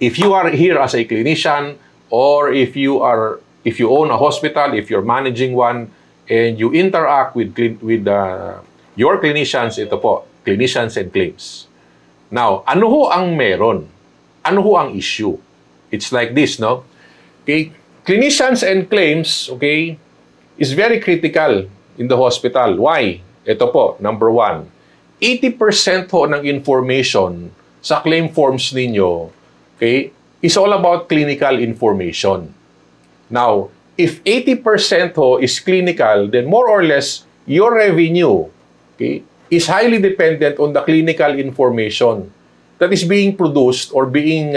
if you are here as a clinician, or if you own a hospital, if you're managing one, and you interact with your clinicians, ito po, clinicians and claims. Now, ano ho ang meron? Ano ho ang issue? It's like this, no? Okay, clinicians and claims, okay, is very critical in the hospital. Why? Ito po, number 1. 80% ho ng information sa claim forms ninyo, okay, is all about clinical information. Now, if 80% ho is clinical, then more or less, your revenue, okay, is highly dependent on the clinical information that is being produced or being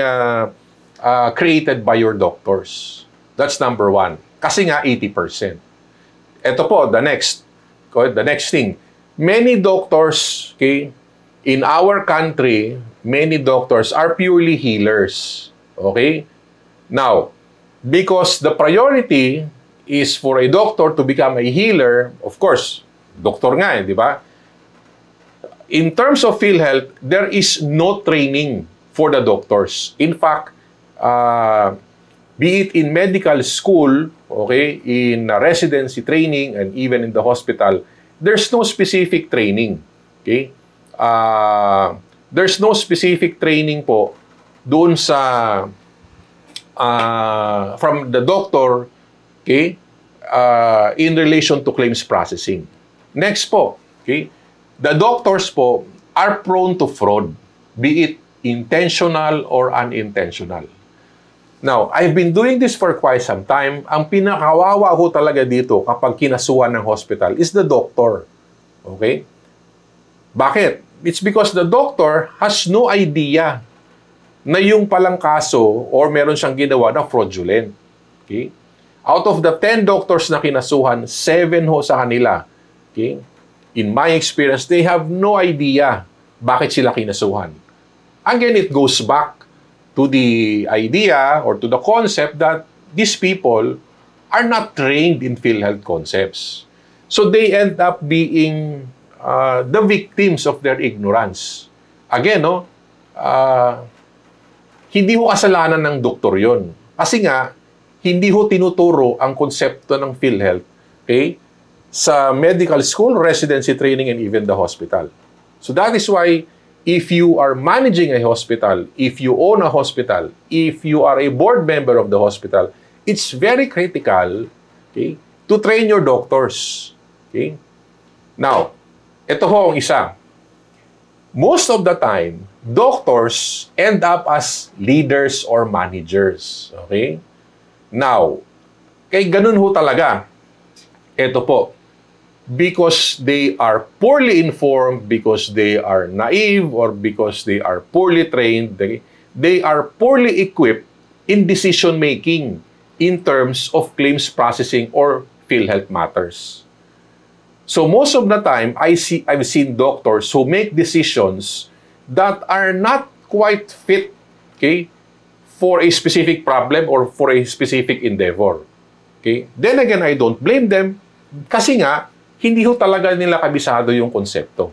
created by your doctors. That's number 1. Kasi nga 80%. Ito po, the next thing. Many doctors, okay, in our country, many doctors are purely healers. Okay? Now, because the priority is for a doctor to become a healer, of course, doktor nga di ba? In terms of PhilHealth, there is no training for the doctors. In fact, be it in medical school, okay, in residency training, and even in the hospital, there's no specific training. Okay? There's no specific training po doon sa from the doctor, okay, in relation to claims processing. Next po, okay, the doctors po are prone to fraud, be it intentional or unintentional. Now, I've been doing this for quite some time. Ang pinakawawa ho talaga dito kapag kinasuhan ng hospital is the doctor. Okay? Bakit? It's because the doctor has no idea na yung palang kaso or meron siyang ginawa na fraudulent. Okay? Out of the 10 doctors na kinasuhan, 7 ho sa kanila. Okay? In my experience, they have no idea bakit sila kinasuhan. Again, it goes back to the idea or to the concept that these people are not trained in PhilHealth concepts. So they end up being the victims of their ignorance. Again, no, hindi ho kasalanan ng doktor yon. Kasi nga, hindi ho tinuturo ang konsepto ng PhilHealth, okay, sa medical school, residency training, and even the hospital. So that is why, if you are managing a hospital, if you own a hospital, if you are a board member of the hospital, it's very critical, okay, to train your doctors. Okay? Now, ito ho ang isa. Most of the time, doctors end up as leaders or managers. Okay? Now, kay ganun ho talaga. Ito po. Because they are poorly informed, because they are naive, or because they are poorly trained, they are poorly equipped in decision-making in terms of claims processing or PhilHealth matters. So most of the time, I've seen doctors who make decisions that are not quite fit, okay, for a specific problem or for a specific endeavor. Okay? Then again, I don't blame them kasi nga, hindi ho talaga nila kabisado yung konsepto.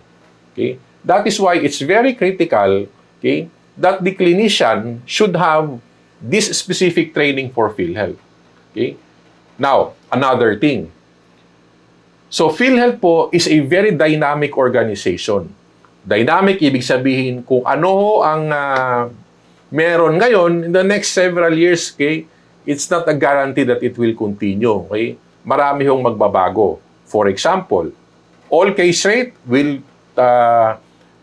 Okay? That is why it's very critical, okay, that the clinician should have this specific training for PhilHealth. Okay? Now, another thing. So, PhilHealth po is a very dynamic organization. Dynamic, ibig sabihin kung ano ho ang meron ngayon in the next several years, okay, it's not a guarantee that it will continue. Okay? Marami hong magbabago. For example, all case rate will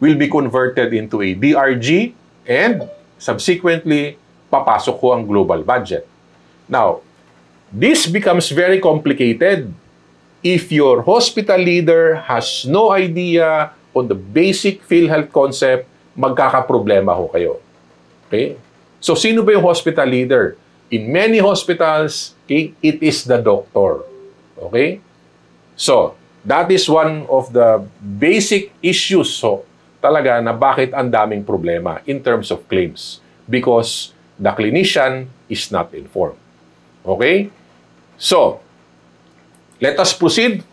be converted into a DRG and subsequently papasok ho ang global budget. Now, this becomes very complicated if your hospital leader has no idea on the basic PhilHealth concept, magkakaproblema ho kayo. Okay? So, sino ba yung hospital leader? In many hospitals, okay, it is the doctor. Okay? So, that is one of the basic issues talaga na bakit ang daming problema in terms of claims. Because the clinician is not informed. Okay? So, let us proceed